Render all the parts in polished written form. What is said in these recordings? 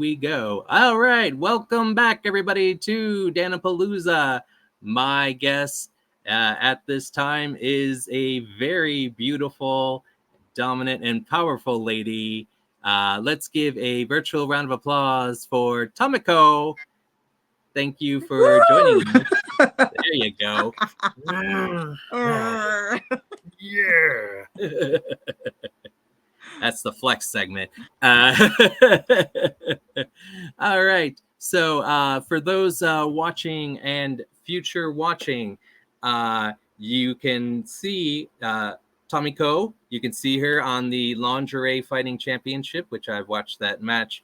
we go. All right, welcome back, everybody, to Dan-A-Plooza. My guest at this time is a very beautiful, dominant, and powerful lady. Let's give a virtual round of applause for Tomiko. Thank you for joining us. There you go. Yeah. That's the flex segment. All right. So for those watching and future watching, you can see Tomiko. You can see her on the Lingerie Fighting Championship, which I've watched that match.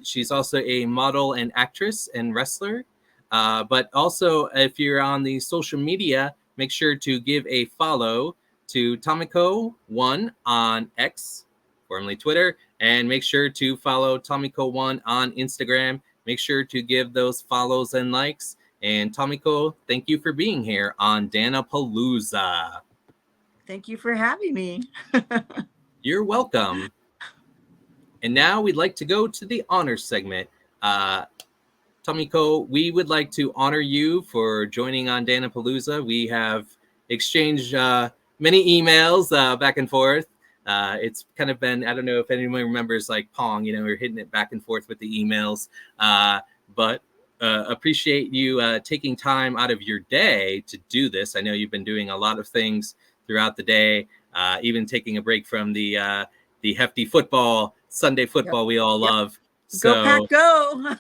She's also a model and actress and wrestler. But also, if you're on the social media, make sure to give a follow to Tomiko1 on X, formerly Twitter, and make sure to follow Tomiko1 on Instagram. Make sure to give those follows and likes. And Tomiko, thank you for being here on Dan-A-Plooza. Thank you for having me. You're welcome. And now we'd like to go to the honor segment. Tomiko, we would like to honor you for joining on Dan-A-Plooza. We have exchanged many emails back and forth. It's kind of been, I don't know if anyone remembers like Pong, we're hitting it back and forth with the emails. But appreciate you taking time out of your day to do this. I know you've been doing a lot of things throughout the day, even taking a break from the hefty football, Sunday football we all love. So, go Pack, go!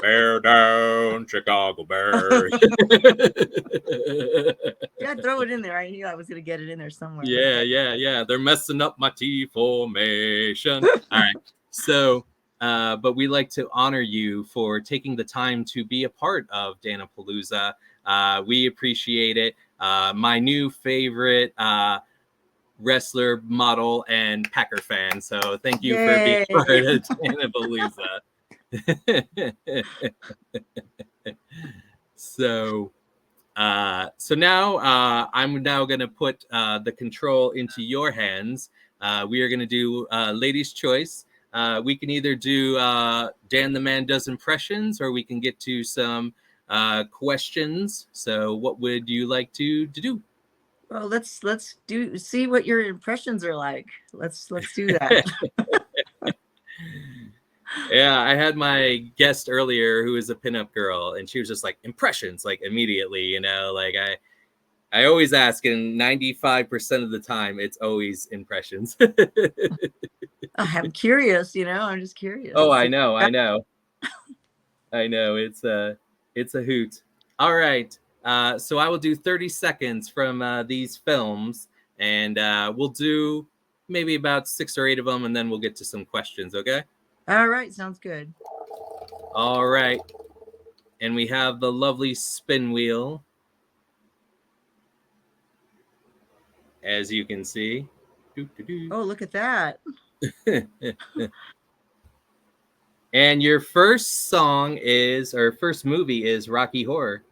Bear down, Chicago Bears. Yeah, throw it in there. I knew I was going to get it in there somewhere. Yeah. They're messing up my T formation. All right. So, but we like to honor you for taking the time to be a part of Dan-A-Plooza. We appreciate it. My new favorite wrestler, model, and Packer fan. So thank you for being part of Dan-A-Plooza. So now I'm now going to put the control into your hands. We are going to do ladies' choice. We can either do Dan the Man Does Impressions, or we can get to some questions. So what would you like to do? Well, let's see what your impressions are like. Let's do that. Yeah, I had my guest earlier who is a pinup girl, and she was just like, impressions, like immediately, like I always ask, and 95% of the time it's always impressions. I'm curious, I'm just curious. Oh, I know. It's a hoot. All right. So I will do 30 seconds from these films, and we'll do maybe about 6 or 8 of them, and then we'll get to some questions, okay? All right, sounds good. All right. And we have the lovely spin wheel, as you can see. Oh, look at that. And your first movie is Rocky Horror.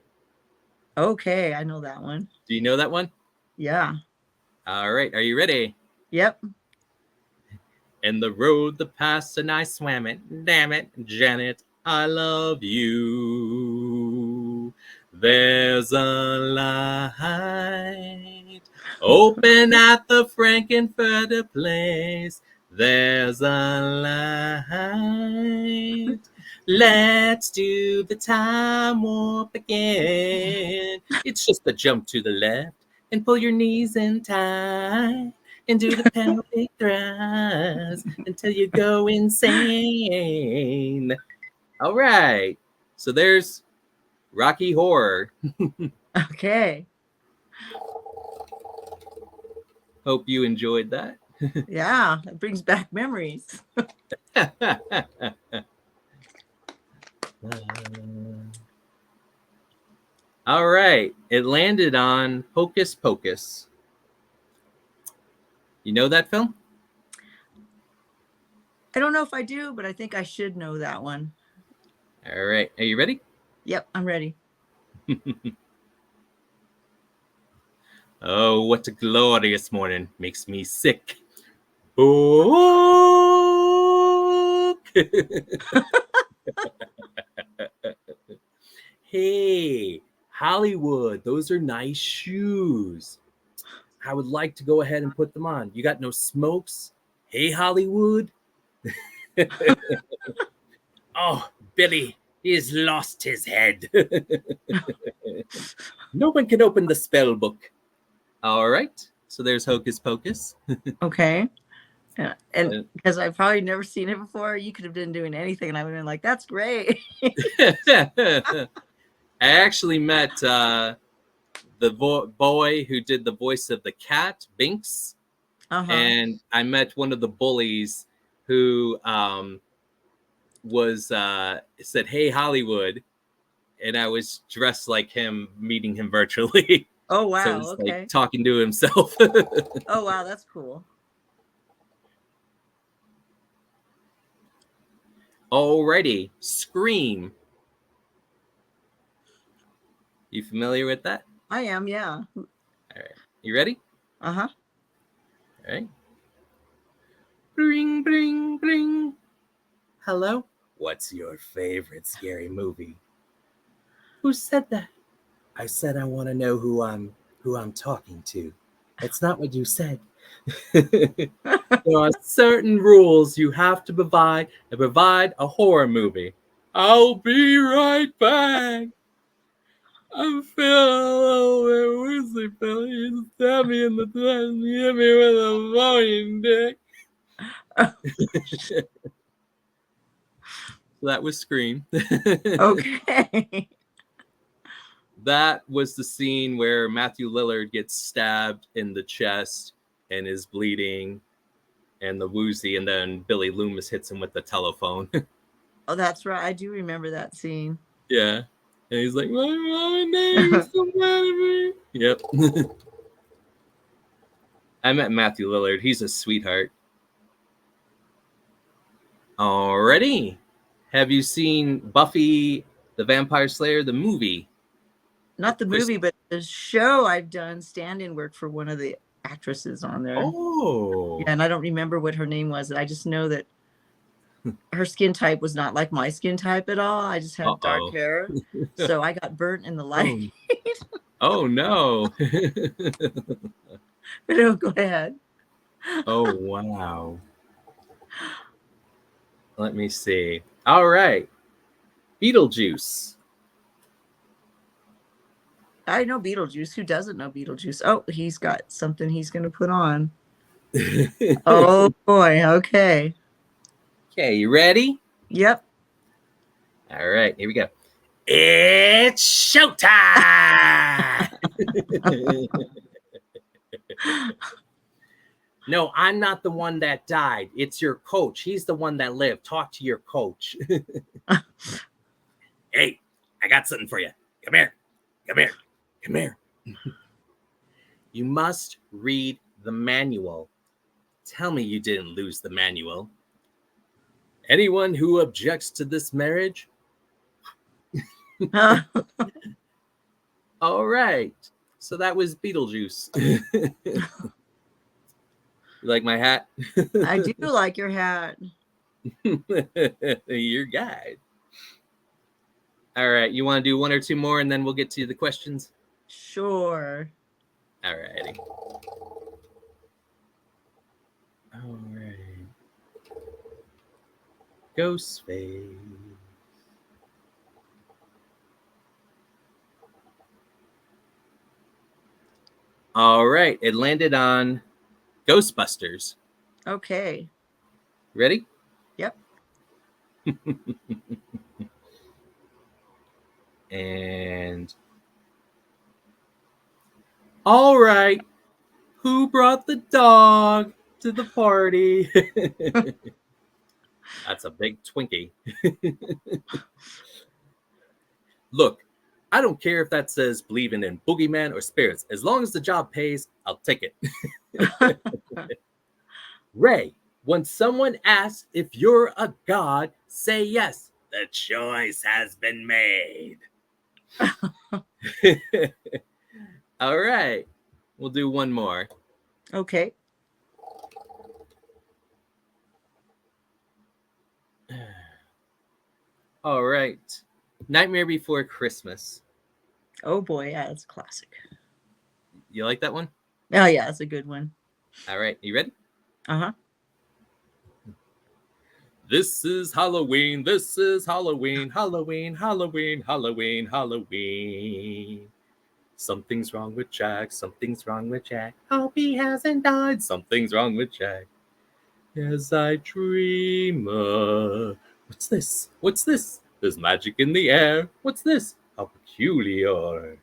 Okay, I know that one. Do you know that one? Yeah. All right. Are you ready? Yep. And the road that passed and I swam it. Damn it, Janet, I love you. There's a light open at the Frankenfurter place. There's a light. Let's do the time warp again. It's just a jump to the left and pull your knees in tight. And do the pelvic thrust until you go insane. All right. So there's Rocky Horror. Okay. Hope you enjoyed that. Yeah, it brings back memories. All right. It landed on Hocus Pocus. You know that film? I don't know if I do, but I think I should know that one. All right. Are you ready? Yep, I'm ready. Oh, what a glorious morning. Makes me sick. Book Hey, Hollywood, those are nice shoes. I would like to go ahead and put them on. You got no smokes? Hey, Hollywood. Oh, Billy, he has lost his head. No one can open the spell book. All right. So there's Hocus Pocus. Okay. Yeah. And because I've probably never seen it before, you could have been doing anything, and I would have been like, "That's great." I actually met the boy who did the voice of the cat, Binks, and I met one of the bullies who was said, "Hey, Hollywood," and I was dressed like him, meeting him virtually. Oh wow! So it's Okay. like talking to himself. Oh wow, that's cool. Alrighty, Scream. You familiar with that? I am, yeah. All right, you ready? Uh-huh. All right. Bring, bring, bring. Hello? What's your favorite scary movie? Who said that? I said I want to know who I'm talking to. It's not what you said. There are certain rules you have to provide a horror movie. I'll be right back. I'm feeling a little bit woozy, Billy. You stabbed me in the chest and hit me with a bowling dick. So that was Scream. Okay. That was the scene where Matthew Lillard gets stabbed in the chest and is bleeding and the woozy, and then Billy Loomis hits him with the telephone. Oh, that's right. I do remember that scene. Yeah. And he's like, my mom and dad are so mad at me. Yep. I met Matthew Lillard. He's a sweetheart. Alrighty. Have you seen Buffy the Vampire Slayer, the movie? Not the movie, but the show. I've done stand-in work for one of the actresses on there. Oh. Yeah, and I don't remember what her name was. I just know that her skin type was not like my skin type at all. I just had dark hair. So I got burnt in the light. Oh no. But go ahead. Oh wow. Let me see. All right. Beetlejuice. I know Beetlejuice. Who doesn't know Beetlejuice? Oh, he's got something he's going to put on. Oh boy. Okay. Okay, you ready? Yep. All right, here we go. It's showtime. No, I'm not the one that died. It's your coach. He's the one that lived. Talk to your coach. Hey, I got something for you. Come here. Come here. Come here. You must read the manual. Tell me you didn't lose the manual. Anyone who objects to this marriage? All right. So that was Beetlejuice. You like my hat? I do like your hat. Your guide. All right. You want to do one or two more and then we'll get to the questions? Sure. All righty. All right. Ghostface. All right. It landed on Ghostbusters. Okay. Ready? Yep. And all right. Who brought the dog to the party? That's a big Twinkie. Look, I don't care if that says believing in boogeyman or spirits. As long as the job pays, I'll take it. Ray, when someone asks if you're a god, say yes. The choice has been made. All right. We'll do one more. Okay. All right. All right. Nightmare Before Christmas. Oh boy, yeah, that's a classic. You like that one? Oh yeah, that's a good one. All right. You ready? Uh-huh. This is Halloween. This is Halloween. Halloween, Halloween, Halloween, Halloween. Something's wrong with Jack. Something's wrong with Jack. Hope he hasn't died. Something's wrong with Jack. As I dream. What's this? What's this? There's magic in the air. What's this? How peculiar.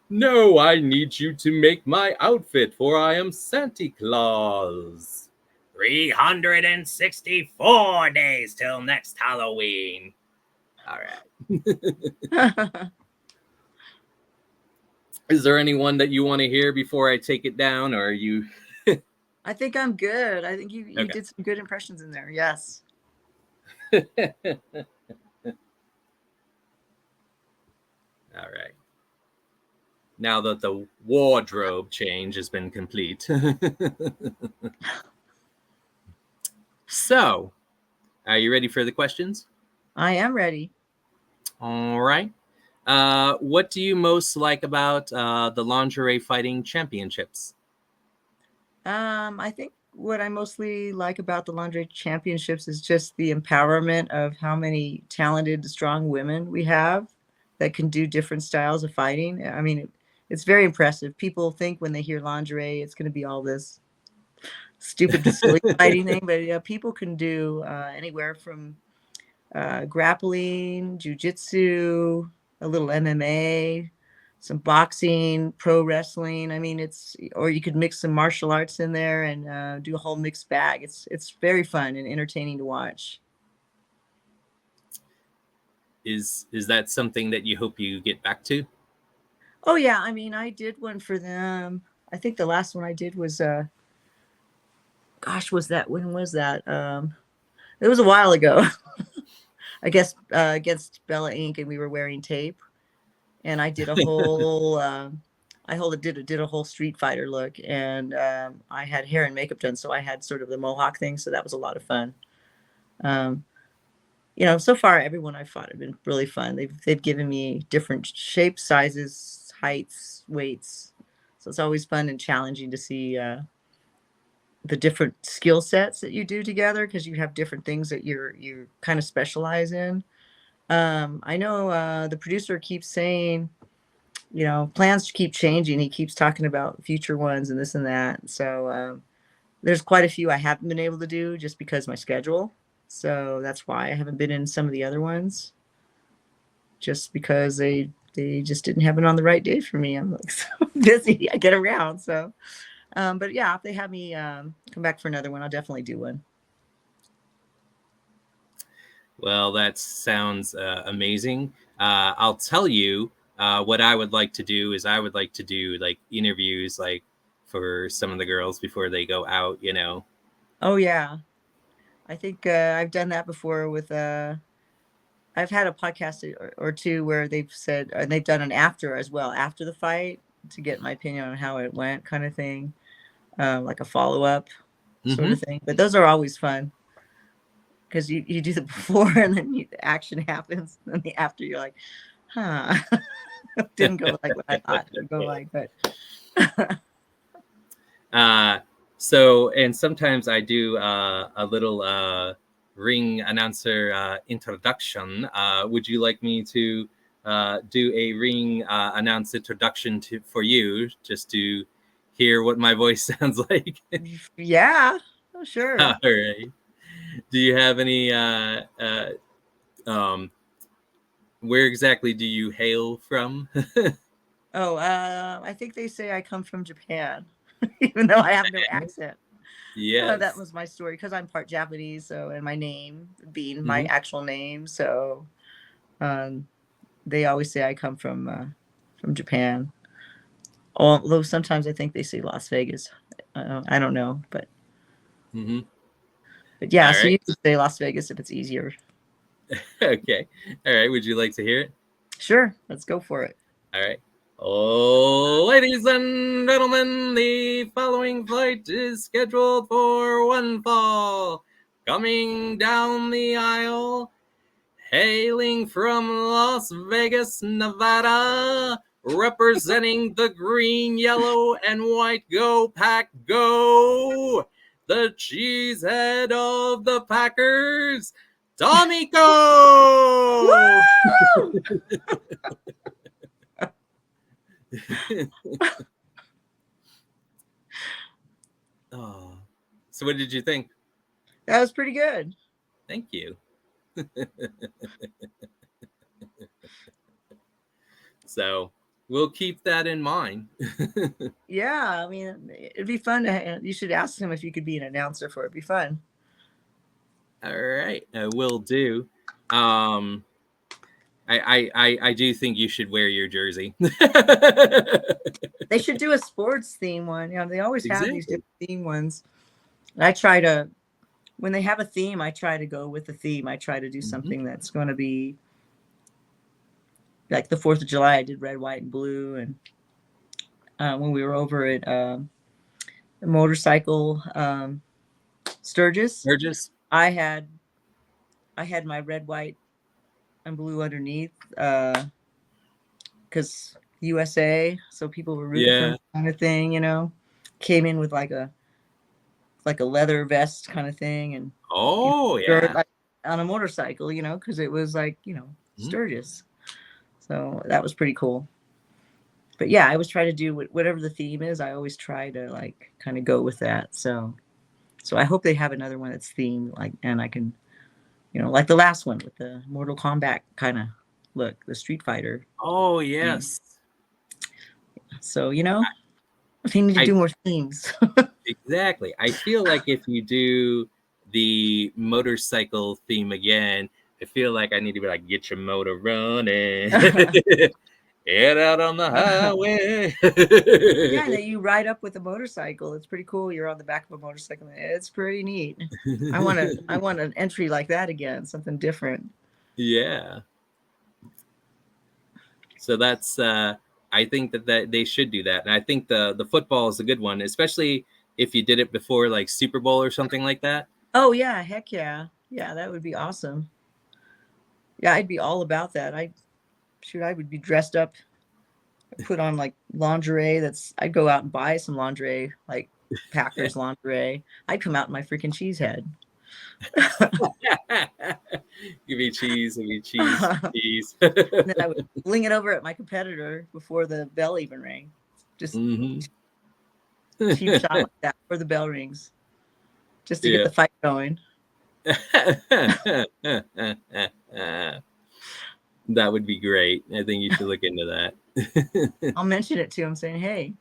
No, I need you to make my outfit, for I am Santa Claus. 364 days till next Halloween. All right. Is there anyone that you want to hear before I take it down, or are you? I think I'm good. I think you Okay. did some good impressions in there. Yes. All right. Now that the wardrobe change has been complete. So, are you ready for the questions? I am ready. All right. What do you most like about the lingerie fighting championships? I think what I mostly like about the lingerie championships is just the empowerment of how many talented, strong women we have that can do different styles of fighting. I mean, it's very impressive. People think when they hear lingerie, it's going to be all this stupid, silly fighting thing, but yeah, people can do anywhere from grappling, jujitsu, a little MMA, some boxing, pro wrestling. I mean, or you could mix some martial arts in there and do a whole mixed bag. It's very fun and entertaining to watch. Is that something that you hope you get back to? Oh yeah, I mean, I did one for them. I think the last one I did was gosh, when was that? It was a while ago. I guess against Bella Inc. and we were wearing tape. And I did a whole did a whole Street Fighter look, and I had hair and makeup done, so I had sort of the mohawk thing, so that was a lot of fun. So far everyone I fought have been really fun. They've given me different shapes, sizes, heights, weights, so it's always fun and challenging to see the different skill sets that you do together, because you have different things that you kind of specialize in. I know the producer keeps saying, plans keep changing. He keeps talking about future ones and this and that. So there's quite a few I haven't been able to do just because of my schedule. So that's why I haven't been in some of the other ones, just because they just didn't have it on the right day for me. I'm like so busy. I get around. So, but yeah, if they have me come back for another one, I'll definitely do one. Well, that sounds amazing. I'll tell you what I would like to do is I would like to do like interviews like for some of the girls before they go out, Oh yeah. I think I've done that before with I've had a podcast or two where they've said, and they've done an after as well, after the fight, to get my opinion on how it went, kind of thing, like a follow-up sort of thing. But those are always fun, because you do the before and then the action happens, and the after you're like, huh. Didn't go like what I thought it would go like, but so, and sometimes I do a little ring announcer introduction. Would you like me to do a ring announce introduction for you, just to hear what my voice sounds like? Yeah, sure. All right. Do you have any where exactly do you hail from? I think they say I come from Japan, even though I have no accent. Yes. That was my story, because I'm part Japanese, so, and my name being my actual name, so they always say I come from Japan. Although sometimes I think they say Las Vegas. I don't know, but but yeah. So you can say Las Vegas if it's easier. Okay. All right. Would you like to hear it? Sure. Let's go for it. All right. Oh, ladies and gentlemen, the following flight is scheduled for one fall. Coming down the aisle, hailing from Las Vegas, Nevada, representing the green, yellow, and white. Go Pack Go! The cheesehead of the Packers, Tomiko! Oh, so what did you think? That was pretty good. Thank you. So we'll keep that in mind. Yeah, I mean, it'd be fun to. You should ask him if you could be an announcer for it. It'd be fun. All right, I will do. I do think you should wear your jersey. They should do a sports theme one. You know, they always have these Exactly. different theme ones. And I try to, when they have a theme, I try to go with the theme. I try to do something that's going to be like the 4th of July. I did red, white, and blue. And when we were over at the motorcycle Sturgis, Burgess. I had my red, white, and blue underneath because USA, so people were rooting for me, kind of thing, you know. Came in with like a leather vest kind of thing, and Oh, shirt, yeah. like, on a motorcycle, you know, because it was like, you know, Sturgis. So that was pretty cool. But yeah, I always try to do whatever the theme is. I always try to like kind of go with that. So I hope they have another one that's themed, like, and I can, you know, like the last one with the Mortal Kombat kind of look, the Street Fighter. Oh, yes. So, you know, I need to do more themes. Exactly. I feel like if you do the motorcycle theme again, I feel like I need to be like, get your motor running. Head out on the highway. Yeah, that you ride up with a motorcycle. It's pretty cool. You're on the back of a motorcycle. It's pretty neat. I want an entry like that again, something different. Yeah. So that's I think that they should do that. And I think the football is a good one, especially if you did it before like Super Bowl or something like that. Oh yeah, heck yeah. Yeah, that would be awesome. Yeah, I'd be all about that. I would be dressed up, put on like lingerie. I'd go out and buy some lingerie, like Packers lingerie. I'd come out in my freaking cheese head. Give me cheese, cheese. And then I would fling it over at my competitor before the bell even rang. Just cheap shot like that before the bell rings, just to get the fight going. That would be great. I think you should look into that. I'll mention it to him, saying, "Hey,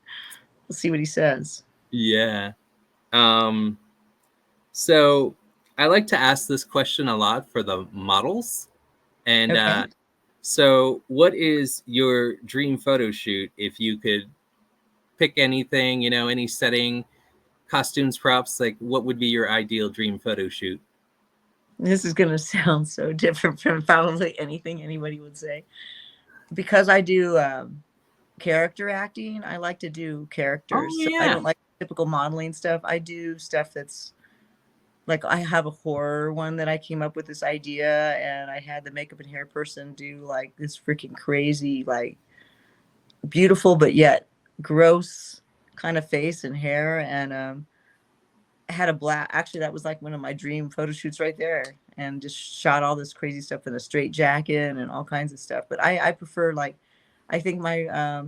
we'll see what he says." Yeah. So I like to ask this question a lot for the models. And so what is your dream photo shoot if you could pick anything, you know, any setting, costumes, props, like what would be your ideal dream photo shoot? This is going to sound so different from probably anything anybody would say. Because I do character acting, I like to do characters. Oh, yeah. So I don't like typical modeling stuff. I do stuff that's like, I have a horror one that I came up with this idea, and I had the makeup and hair person do like this freaking crazy, like beautiful but yet gross kind of face and hair. And I had a black, actually that was like one of my dream photo shoots right there, and just shot all this crazy stuff in a straight jacket and all kinds of stuff. But I prefer, like, I think my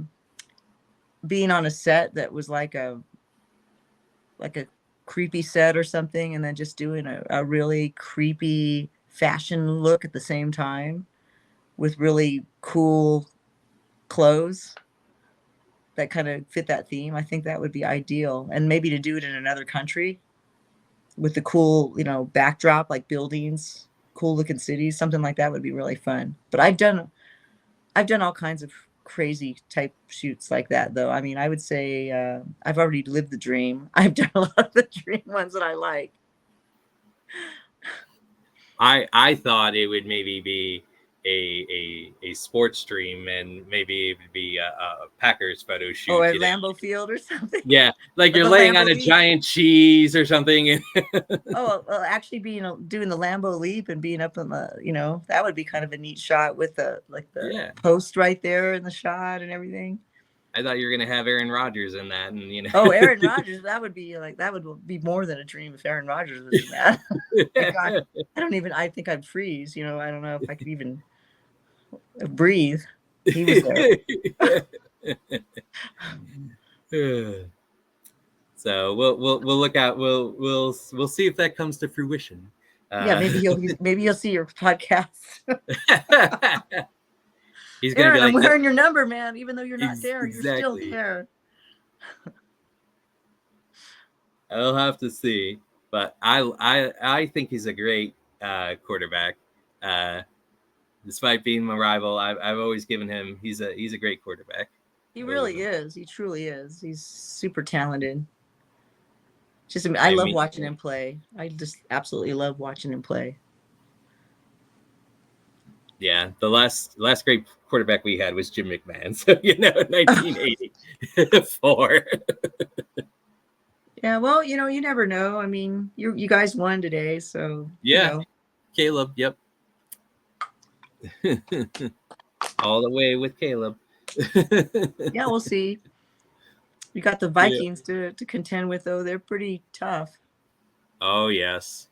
being on a set that was like a creepy set or something, and then just doing a really creepy fashion look at the same time with really cool clothes that kind of fit that theme. I think that would be ideal. And maybe to do it in another country with the cool, you know, backdrop, like buildings, cool looking cities, something like that would be really fun. But I've done all kinds of crazy type shoots like that, though. I mean, I would say I've already lived the dream. I've done a lot of the dream ones that I like. I thought it would maybe be a sports stream, and maybe it would be a Packers photo shoot. Or at Lambeau Field or something. Yeah, like Or you're the laying Lambeau on a Leap. giant cheese or something. Oh, well, actually doing the Lambeau Leap and being up in the, that would be kind of a neat shot with the Yeah. post right there in the shot and everything. I thought you were gonna have Aaron Rodgers in that, and Oh, Aaron Rodgers, that would be more than a dream if Aaron Rodgers was in that. My God, I think I'd freeze. I don't know if I could even breathe. He was there. So we'll look out. We'll see if that comes to fruition. Yeah, maybe you'll see your podcast. He's gonna Aaron, be like, I'm wearing your number, man. Even though you're not there, exactly. You're still there. I'll have to see, but I think he's a great quarterback. Despite being my rival, I've always given him he's a great quarterback. He really is. He truly is. He's super talented. I love watching him play. I just absolutely love watching him play. Yeah, the last great quarterback we had was Jim McMahon. So 1984. Yeah, well, you never know. I mean, you guys won today, so yeah, Caleb. Yep, all the way with Caleb. Yeah, we'll see. You got the Vikings to contend with, though. They're pretty tough. Oh yes.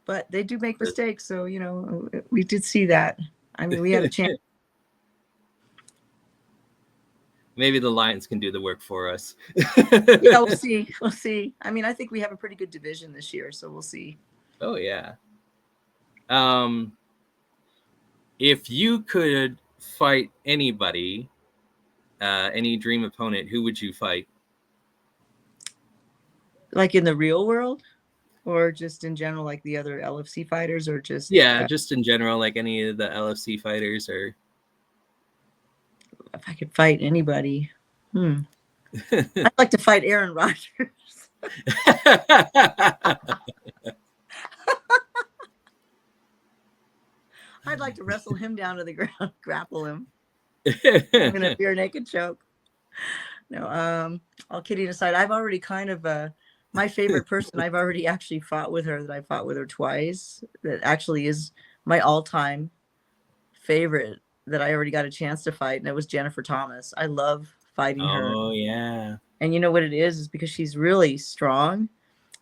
But they do make mistakes, so we did see that. I mean, we had a chance. Maybe the Lions can do the work for us. Yeah, we'll see. We'll see. I mean, I think we have a pretty good division this year, so we'll see. Oh yeah. If you could fight anybody, any dream opponent, who would you fight? Like in the real world? Or just in general, like the other LFC fighters, or just just in general, like any of the LFC fighters, or if I could fight anybody, I'd like to fight Aaron Rodgers. I'd like to wrestle him down to the ground, grapple him in a rear naked choke. No, all kidding aside, I've already kind of my favorite person, I've already actually fought with her, that I fought with her twice. That actually is my all-time favorite that I already got a chance to fight, and it was Jennifer Thomas. I love fighting her. Oh, yeah. And you know what it is because she's really strong.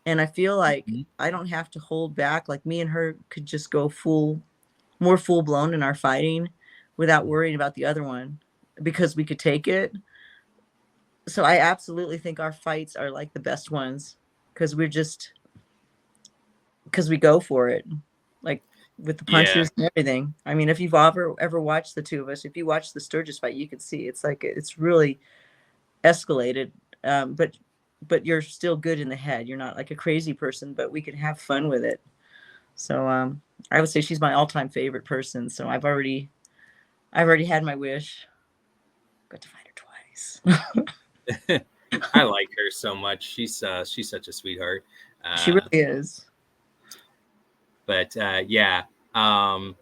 And I feel like I don't have to hold back. Like me and her could just go more full-blown in our fighting without worrying about the other one because we could take it. So I absolutely think our fights are like the best ones because we go for it, like with the punches and everything. I mean, if you've ever watched the two of us, if you watch the Sturgis fight, you can see it's like it's really escalated. But you're still good in the head. You're not like a crazy person, but we can have fun with it. So I would say she's my all-time favorite person. So I've already had my wish. Got to fight her twice. I like her so much. She's such a sweetheart. She really is. But yeah. Wow.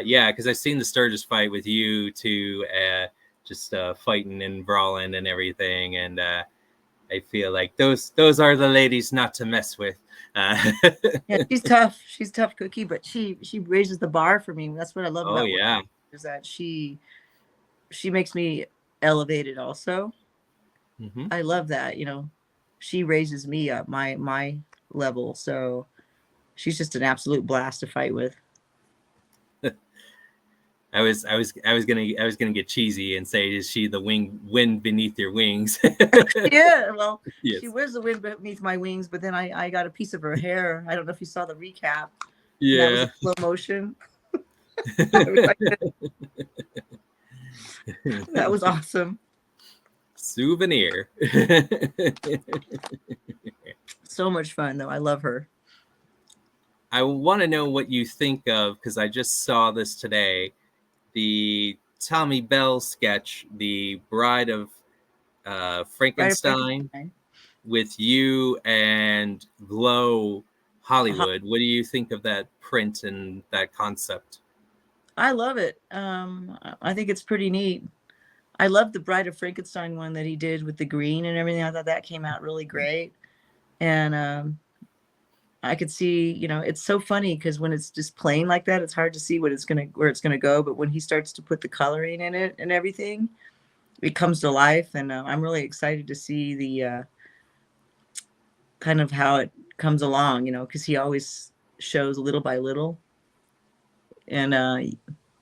Yeah, because I've seen the Sturgis fight with you too, just fighting and brawling and everything, and I feel like those are the ladies not to mess with. Yeah, she's tough. She's tough cookie, but she raises the bar for me. That's what I love about her, is that she makes me elevated also. Mm-hmm. I love that, she raises me up my level. So she's just an absolute blast to fight with. I was gonna get cheesy and say, is she the wind beneath your wings? Yeah, well, yes. She was the wind beneath my wings, but then I got a piece of her hair. I don't know if you saw the recap. Yeah, that was in slow motion. That was awesome. Souvenir. So much fun, though. I love her. I want to know what you think of, because I just saw this today, the Tommy Bell sketch, The Bride of Frankenstein, with you and Glow Hollywood. What do you think of that print and that concept? I love it. I think it's pretty neat. I love the Bride of Frankenstein one that he did with the green and everything. I thought that came out really great. And I could see, it's so funny because when it's just plain like that, it's hard to see where it's gonna go. But when he starts to put the coloring in it and everything, it comes to life. And I'm really excited to see the kind of how it comes along, because he always shows little by little. And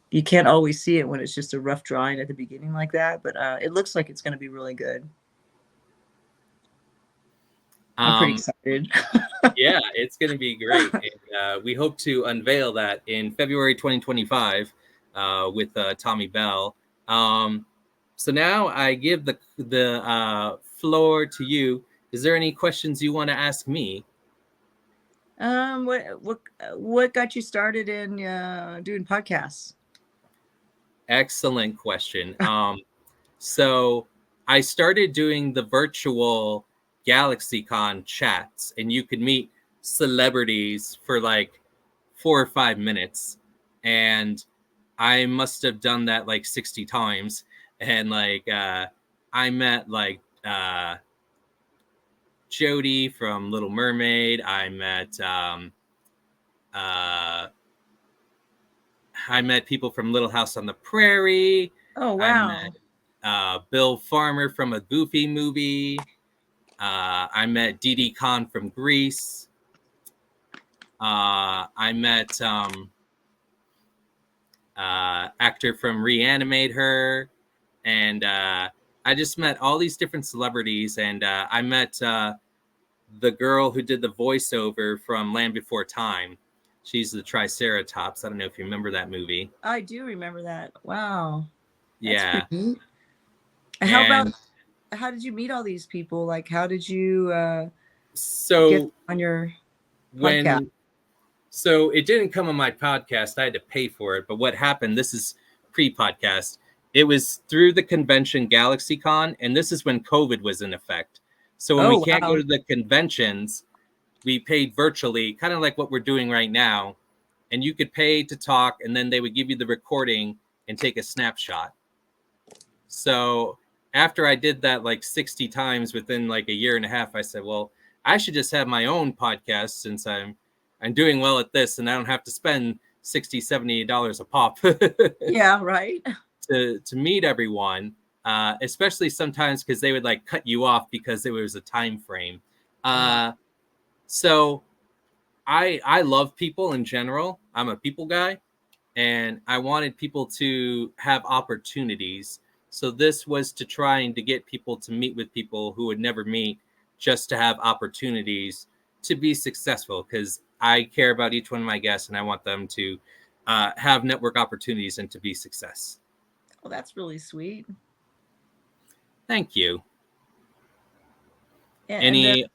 you can't always see it when it's just a rough drawing at the beginning like that, but it looks like it's going to be really good. I'm pretty excited. Yeah, it's going to be great. And, we hope to unveil that in February 2025 with Tommy Bell. So now I give the floor to you. Is there any questions you want to ask me? What got you started in doing podcasts? Excellent question. So I started doing the virtual GalaxyCon chats, and you could meet celebrities for like 4 or 5 minutes. And I must have done that like 60 times. And like I met like Jodie from Little Mermaid. I met people from Little House on the Prairie. Oh, I wow. met Bill Farmer from a Goofy movie. I met Didi Khan from Grease. I met actor from Reanimate Her. And I just met all these different celebrities. And I met the girl who did the voiceover from Land Before Time. She's the Triceratops. I don't know if you remember that movie. I do remember that. Wow. That's Yeah. pretty neat. How did you meet all these people? Like, how did you get on your podcast? So it didn't come on my podcast. I had to pay for it. But what happened, this is pre-podcast. It was through the convention GalaxyCon, and this is when COVID was in effect. So when we can't go to the conventions, we paid virtually, kind of like what we're doing right now. And you could pay to talk, and then they would give you the recording and take a snapshot. So after I did that like 60 times within like a year and a half, I said, well, I should just have my own podcast since I'm doing well at this and I don't have to spend $60, $70 a pop. Yeah, right. To meet everyone, especially sometimes because they would like cut you off because there was a time frame. So I love people in general. I'm a people guy, and I wanted people to have opportunities. So this was to trying to get people to meet with people who would never meet, just to have opportunities to be successful, because I care about each one of my guests and I want them to have network opportunities and to be success. Well, that's really sweet. Thank you. Any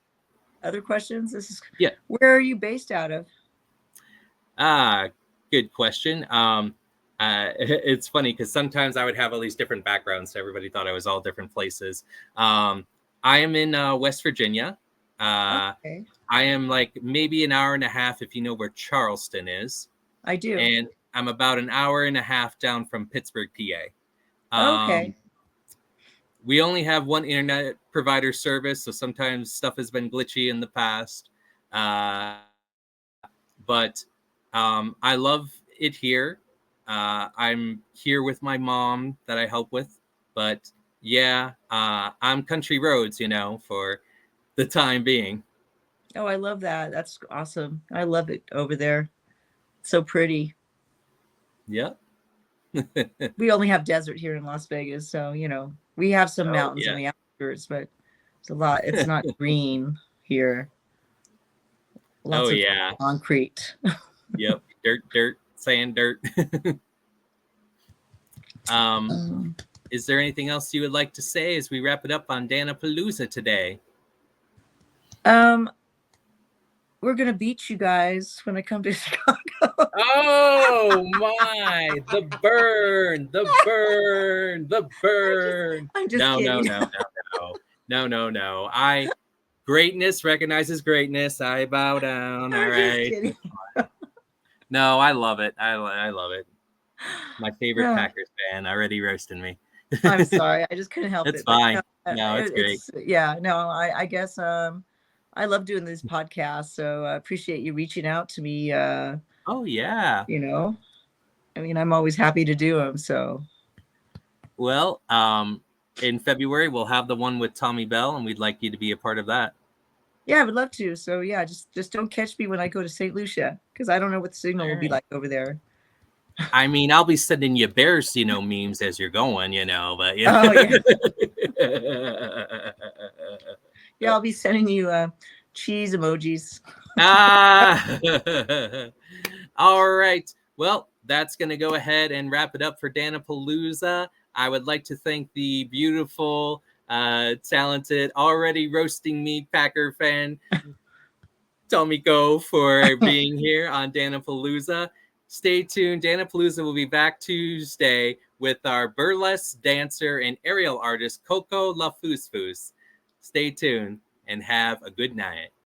other questions? Yeah. Where are you based out of? Good question. It's funny because sometimes I would have all these different backgrounds, so everybody thought I was all different places. I am in West Virginia. Okay. I am like maybe an hour and a half if you know where Charleston is. I do. And I'm about an hour and a half down from Pittsburgh, PA. Okay. We only have one internet provider service, so sometimes stuff has been glitchy in the past. But I love it here. I'm here with my mom that I help with. But yeah, I'm country roads, for the time being. Oh, I love that. That's awesome. I love it over there. It's so pretty. Yeah. We only have desert here in Las Vegas, so we have some mountains yeah. on the outskirts, but it's not green here. Lots of concrete. Yep. Dirt, sand, dirt. Is there anything else you would like to say as we wrap it up on Dan-A-Plooza today? We're gonna beat you guys when I come to Chicago. Oh my! The burn! I'm just kidding. No. Greatness recognizes greatness. I bow down. All I'm just right. kidding. No, I love it. I love it. My favorite No, Packers fan already roasting me. I'm sorry. I just couldn't help It's it. But fine. No, it's great. it's yeah. No, I guess I love doing these podcasts. So I appreciate you reaching out to me. Oh yeah. You know, I mean, I'm always happy to do them. So Well, in February we'll have the one with Tommy Bell, and we'd like you to be a part of that. yeah, I would love to. So yeah, just don't catch me when I go to St. Lucia because I don't know what the signal All will be right. like over there. I mean, I'll be sending you Bears, memes as you're going, but Oh yeah, yeah. I'll be sending you cheese emojis. Ah. All right. Well, that's going to go ahead and wrap it up for Dan-A-Plooza. I would like to thank the beautiful, talented, already roasting me Packer fan, Tomiko, for being here on Dan-A-Plooza. Stay tuned. Dan-A-Plooza will be back Tuesday with our burlesque dancer and aerial artist, Coco La Foos Foos. Stay tuned and have a good night.